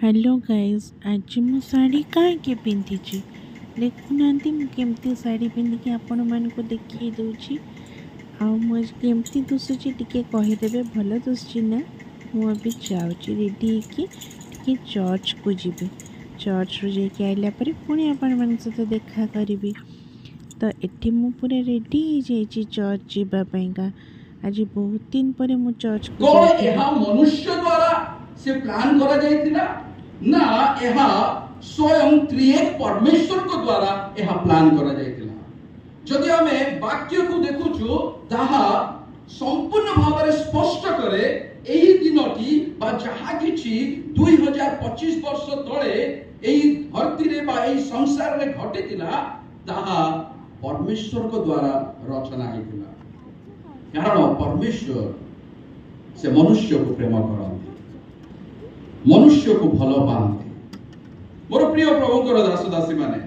Hello guys आज मु शाढ़ी कहीं पिंधि देखुना केमती शाढ़ी पिंधिकी आपण मानक देखी दूची केमती दुसुची टिके कहीदेवे भल दुसुची ना। मु अभी जाऊँगी रेडी टिके चर्च को जीवी। चर्च रू जाके आइला परे पुणी आपण मान सहित देखा करी। तो एठी मु पूरा रेडी हो चर्च जीवापाईका। आज बहुत दिन पर मु चर्च को कौन यह मनुष्य द्वारा से प्लान करा जाइथिला ना यह स्वयं त्रिएक परमेश्वर को द्वारा यह प्लान करा जाइथिला। जदि हमें वाक्य को देखुछु ताहा संपूर्ण भाव में स्पष्ट करे एही दिनटी बा जहा किछि 2025 वर्ष तळे एही धरती रे बा एही संसार रे घटितिला ताहा परमेश्वर को द्वारा रचना हेतिला। कारण परमेश्वर से मनुष्य को प्रेम करते, मनुष्य को भल पाते। मोर प्रिय प्रभुकर दास दासी माने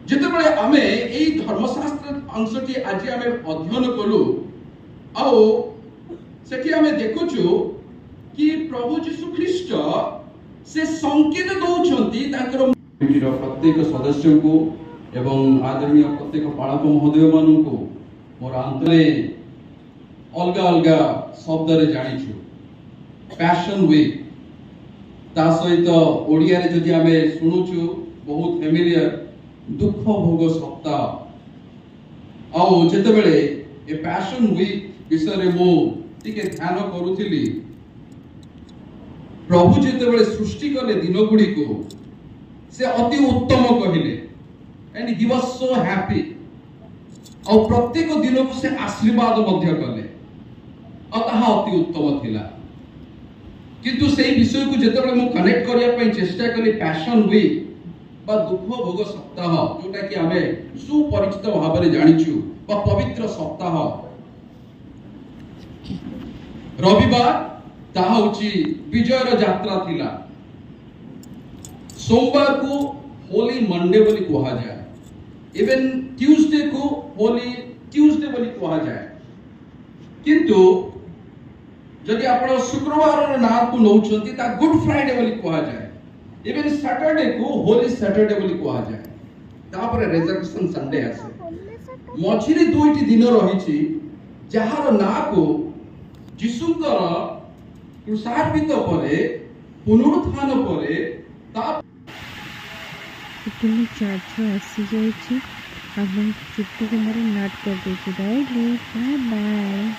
जितेबाला आमे एई धर्मशास्त्र अंशटी आज आमे अध्ययन कलु आउ सेठी आमे देखुछु कि प्रभु यीशु ख्रीष्ट से संकेत दउछंती ताकर प्रत्येक सदस्य को एवं आदरणीय प्रत्येक पालक महोदय मानू को मोर अंतरे अलग अलग शब्द रे जानिछु। पैशन वीक ता सहित ओडिया रे जदि आमे सुनुछु बहुत फेमिलियर दुख भोग सप्ताह। आउ जेते बेले ए पैशन वीक विषय रे मो टिके ध्यान करूथिली। प्रभु जेते बेले सृष्टि कले दिन गुडी को से अति उत्तम कहिले and he was so happy. और प्रत्येक दिन को से आशीर्वाद मध्य कले अतः अति उत्तम थिला। किंतु सेही विषय को जेतेबेले मु कनेक्ट करिया पई चेष्टा कली पैशन वीक बा दुख भोग सप्ताह जोटा कि आमे सुपरिचित भाव में जानिछु बा पवित्र सप्ताह। रविवार ताहा होची विजयर यात्रा थिला। सोमवार को होली मंडे बोली कहा जाए। इवन ट्यूसडे को होली ट्यूसडे बोली कहा जाए। किंतु जदि आपण शुक्रवार ना को नौचंती ता गुड फ्राइडे बोली कहा जाए। इवन सैटरडे को होली सैटरडे बोली कहा जाए। तापर रेजरेक्शन संडे आसे। मझिरे दुईटी दिन रहिछि जहार ना को यीशुकर क्रूसार्पित परे पुनरुत्थान परे ता तुम चर्च आसी जाइए। अब चुट्टू को मोर नट कर दे। Bye bye.